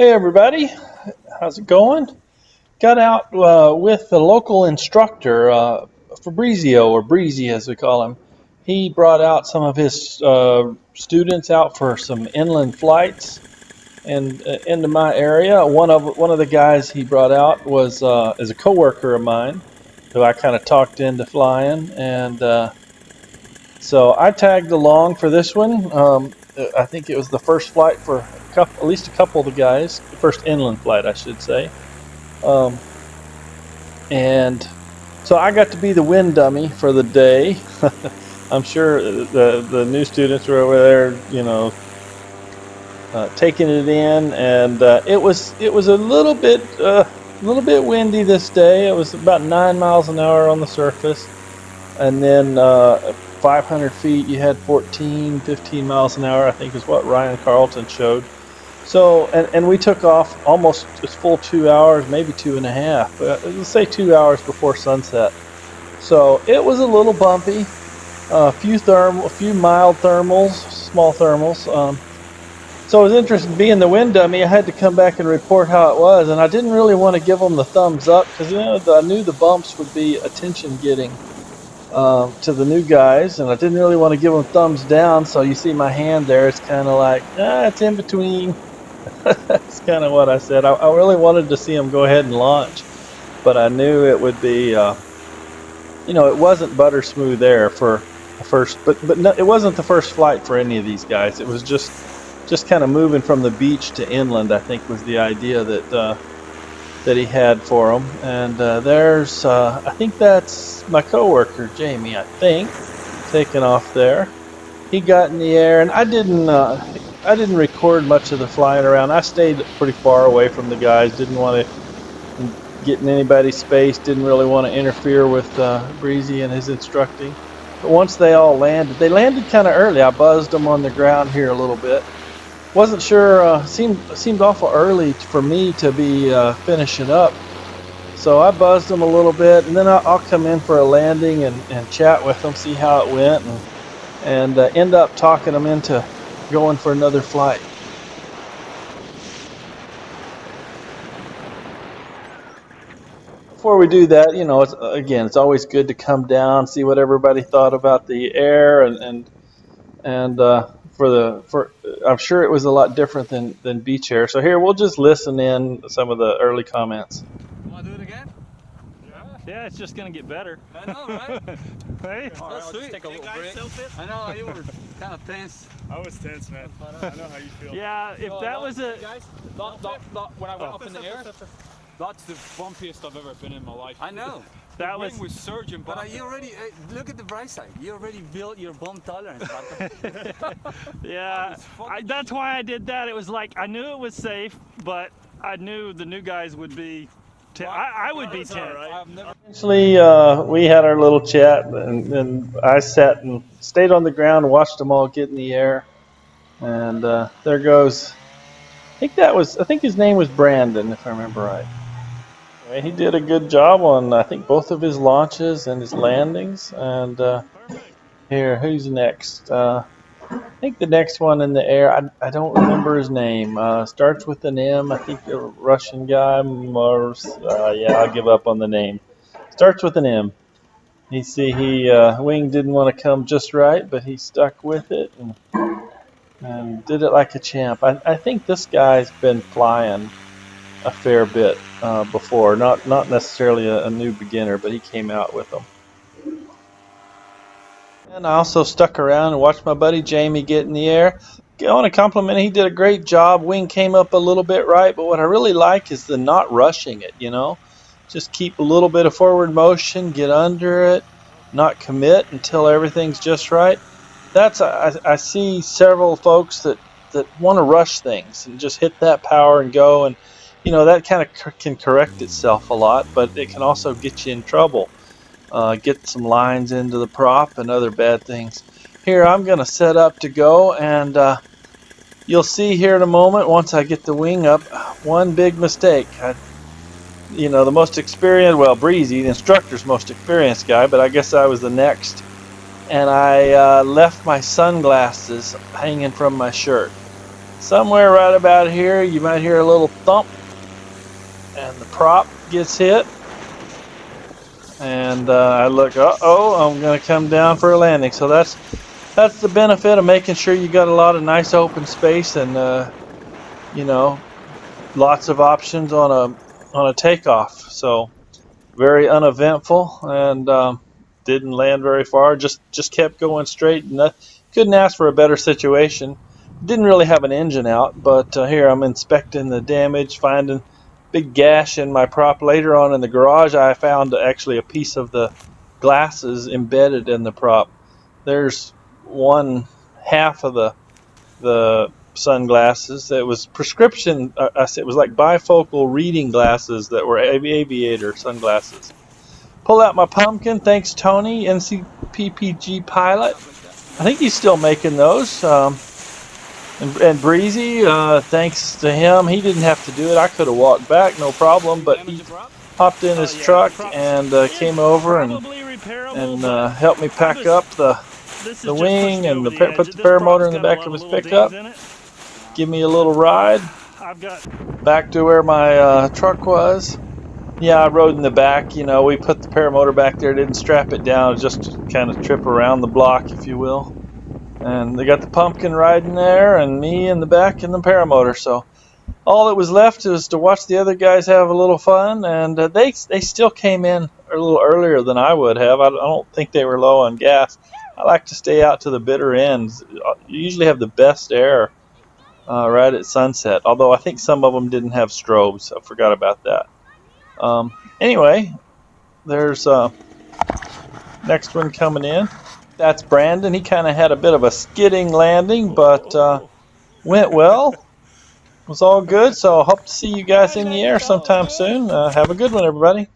Hey everybody, how's it going? Got out with the local instructor, Fabrizio, or Breezy as we call him. He brought out some of his students out for some inland flights and into my area. One of the guys he brought out was is a coworker of mine, who I kind of talked into flying, and so I tagged along for this one. I think it was the first flight for at least a couple of the guys, the first inland flight, I should say. Um, and so I got to be the wind dummy for the day. I'm sure the new students were over there, taking it in, and it was a little bit windy this day. It was about 9 miles an hour on the surface, and then 500 feet you had 14, 15 miles an hour, I think is what Ryan Carlton showed. So, and we took off almost a full 2 hours, maybe 2.5, let's say 2 hours before sunset. So it was a little bumpy, a few mild thermals, small thermals. So it was interesting being the wind dummy. I had to come back and report how it was, and I didn't really want to give them the thumbs up because I knew the bumps would be attention getting to the new guys, and I didn't really want to give them thumbs down. So you see my hand there; it's kind of like it's in between. That's kind of what I said. I really wanted to see them go ahead and launch, but I knew it would be, it wasn't butter smooth air for the first, but no, it wasn't the first flight for any of these guys. It was just kind of moving from the beach to inland, I think was the idea that he had for them. And there's, I think that's my coworker Jamie, I think, taking off there. He got in the air, and I didn't record much of the flying around. I stayed pretty far away from the guys. Didn't want to get in anybody's space. Didn't really want to interfere with Breezy and his instructing. But once they all landed, they landed kind of early. I buzzed them on the ground here a little bit. Wasn't sure. Seemed awful early for me to be finishing up. So I buzzed them a little bit, and then I'll come in for a landing and chat with them, see how it went, and end up talking them into going for another flight. Before we do that, it's always good to come down, see what everybody thought about the air, and for I'm sure it was a lot different than beach air. So here we'll just listen in some of the early comments. Want to do it again? Yeah, it's just gonna get better. I know, right? Hey? All right, I'll just take a little break. I know, you were kind of tense. I was tense, man. I know how you feel. Yeah, if that was a... Guys, when I went up in the air, that's the bumpiest I've ever been in my life. I know. That The wing was surging back. But you already, look at the bright side. You already built your bump tolerance. Yeah, that's why I did that. It was like, I knew it was safe, but I knew the new guys would be... I would be tense. I've never. Eventually, we had our little chat, and I sat and stayed on the ground and watched them all get in the air. And there goes, I think his name was Brandon, if I remember right. Anyway, he did a good job on, I think, both of his launches and his landings. And here, who's next? I think the next one in the air, I don't remember his name. Starts with an M. I think the Russian guy. I'll give up on the name. Starts with an M. Wing didn't want to come just right, but he stuck with it and did it like a champ. I think this guy's been flying a fair bit before. Not necessarily a new beginner, but he came out with them. And I also stuck around and watched my buddy Jamie get in the air. I want to compliment him. He did a great job. Wing came up a little bit right, but what I really like is the not rushing it, Just keep a little bit of forward motion, get under it, not commit until everything's just right. I see several folks that want to rush things and just hit that power and go, and that kind of can correct itself a lot, but it can also get you in trouble. Get some lines into the prop and other bad things. Here, I'm going to set up to go, and you'll see here in a moment, once I get the wing up, one big mistake. The most experienced, Breezy, the instructor's most experienced guy, but I guess I was the next. And I left my sunglasses hanging from my shirt. somewhere right about here, you might hear a little thump, and the prop gets hit. And I look, uh-oh, I'm going to come down for a landing. So that's the benefit of making sure you got a lot of nice open space and you know, lots of options on a takeoff. So very uneventful, and didn't land very far. Just kept going straight. And couldn't ask for a better situation. Didn't really have an engine out, but here I'm inspecting the damage, finding big gash in my prop. Later on in the garage, I found actually a piece of the glasses embedded in the prop. There's one half of the sunglasses that was prescription. It was like bifocal reading glasses that were Aviator sunglasses. Pull out my pumpkin. Thanks, Tony, NCPPG pilot. I think he's still making those. And Breezy, thanks to him, he didn't have to do it. I could have walked back, no problem, but he hopped in his truck and came over and helped me pack up the wing and put the paramotor in the back of his pickup. Give me a little ride back to where my truck was. Yeah, I rode in the back. You know, we put the paramotor back there, didn't strap it down, just to kind of trip around the block, if you will. And they got the pumpkin riding there, and me in the back in the paramotor. So all that was left was to watch the other guys have a little fun, and they still came in a little earlier than I would have. I don't think they were low on gas. I like to stay out to the bitter ends. You usually have the best air right at sunset, although I think some of them didn't have strobes. I forgot about that. Anyway, there's next one coming in. That's Brandon. He kind of had a bit of a skidding landing, but went well. It was all good. So I hope to see you guys in the air sometime soon. Have a good one, everybody.